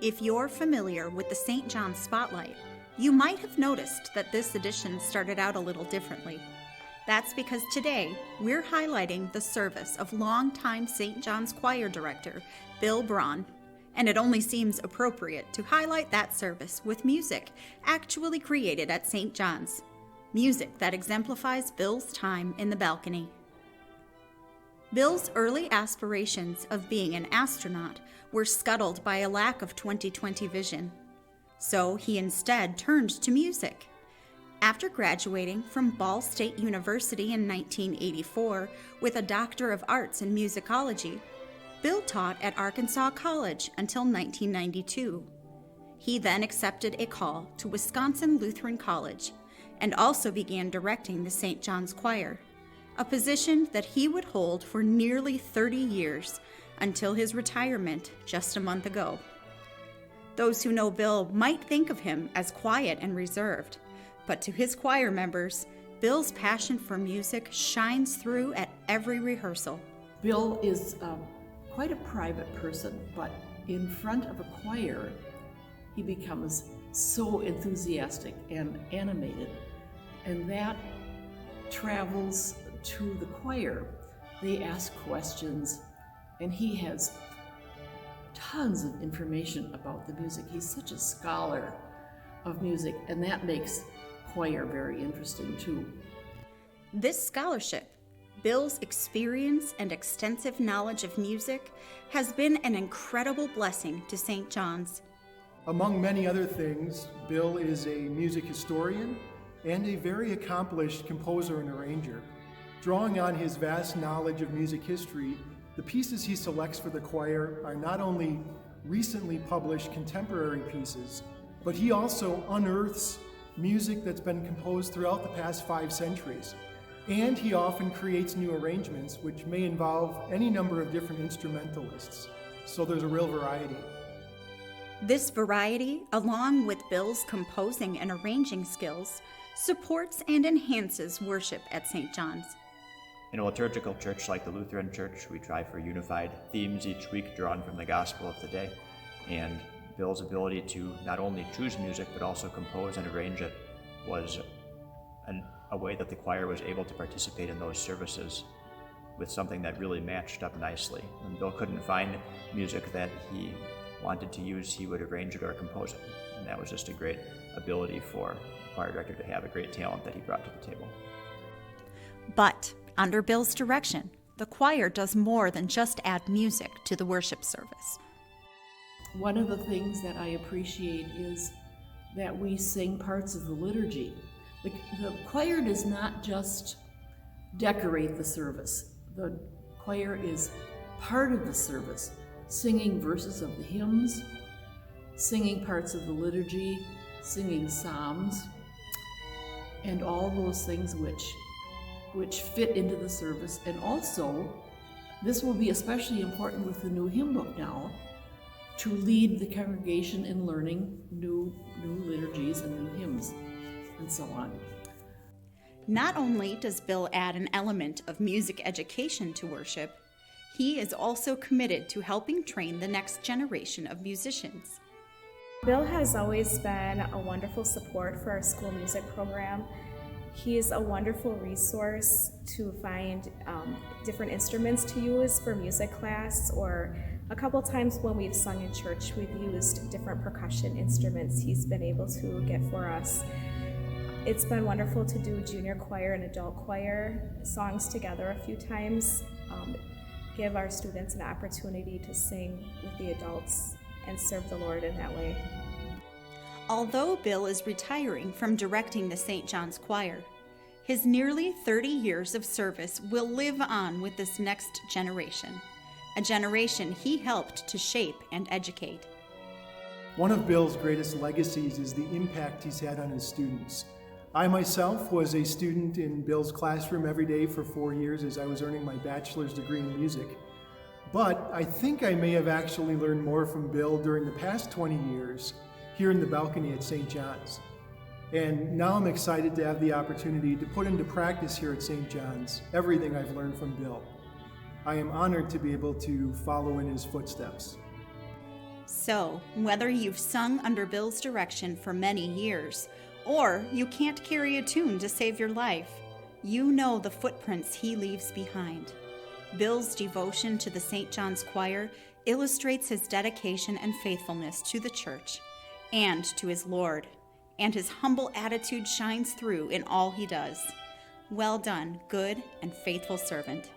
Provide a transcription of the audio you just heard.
If you're familiar with the St. John's Spotlight, you might have noticed that this edition started out a little differently. That's because today we're highlighting the service of longtime St. John's Choir director Bill Braun, and it only seems appropriate to highlight that service with music actually created at St. John's, music that exemplifies Bill's time in the balcony. Bill's early aspirations of being an astronaut were scuttled by a lack of 20/20 vision. So he instead turned to music. After graduating from Ball State University in 1984 with a Doctor of Arts in Musicology, Bill taught at Arkansas College until 1992. He then accepted a call to Wisconsin Lutheran College and also began directing the St. John's Choir, a position that he would hold for nearly 30 years until his retirement just a month ago. Those who know Bill might think of him as quiet and reserved, but to his choir members, Bill's passion for music shines through at every rehearsal. Bill is quite a private person, but in front of a choir, he becomes so enthusiastic and animated, and that travels to the choir. They ask questions, and he has tons of information about the music. He's such a scholar of music, and that makes choir very interesting too. This scholarship, Bill's experience and extensive knowledge of music, has been an incredible blessing to St. John's. Among many other things, Bill is a music historian and a very accomplished composer and arranger. Drawing on his vast knowledge of music history, the pieces he selects for the choir are not only recently published contemporary pieces, but he also unearths music that's been composed throughout the past 5 centuries. And he often creates new arrangements, which may involve any number of different instrumentalists. So there's a real variety. This variety, along with Bill's composing and arranging skills, supports and enhances worship at St. John's. In a liturgical church like the Lutheran Church, we try for unified themes each week drawn from the gospel of the day, and Bill's ability to not only choose music but also compose and arrange it was a way that the choir was able to participate in those services with something that really matched up nicely. When Bill couldn't find music that he wanted to use, he would arrange it or compose it, and that was just a great ability for a choir director to have, a great talent that he brought to the table. But under Bill's direction, the choir does more than just add music to the worship service. One of the things that I appreciate is that we sing parts of the liturgy. The choir does not just decorate the service. The choir is part of the service, singing verses of the hymns, singing parts of the liturgy, singing psalms, and all those things which fit into the service. And also, this will be especially important with the new hymn book now, to lead the congregation in learning new liturgies and new hymns, and so on. Not only does Bill add an element of music education to worship, he is also committed to helping train the next generation of musicians. Bill has always been a wonderful support for our school music program. He is a wonderful resource to find different instruments to use for music class, or a couple times when we've sung in church, we've used different percussion instruments he's been able to get for us. It's been wonderful to do junior choir and adult choir songs together a few times, give our students an opportunity to sing with the adults and serve the Lord in that way. Although Bill is retiring from directing the St. John's Choir, his nearly 30 years of service will live on with this next generation, a generation he helped to shape and educate. One of Bill's greatest legacies is the impact he's had on his students. I myself was a student in Bill's classroom every day for 4 years as I was earning my bachelor's degree in music. But I think I may have actually learned more from Bill during the past 20 years here in the balcony at St. John's. And now I'm excited to have the opportunity to put into practice here at St. John's everything I've learned from Bill. I am honored to be able to follow in his footsteps. So, whether you've sung under Bill's direction for many years, or you can't carry a tune to save your life, you know the footprints he leaves behind. Bill's devotion to the St. John's Choir illustrates his dedication and faithfulness to the church and to his Lord, and his humble attitude shines through in all he does. Well done, good and faithful servant.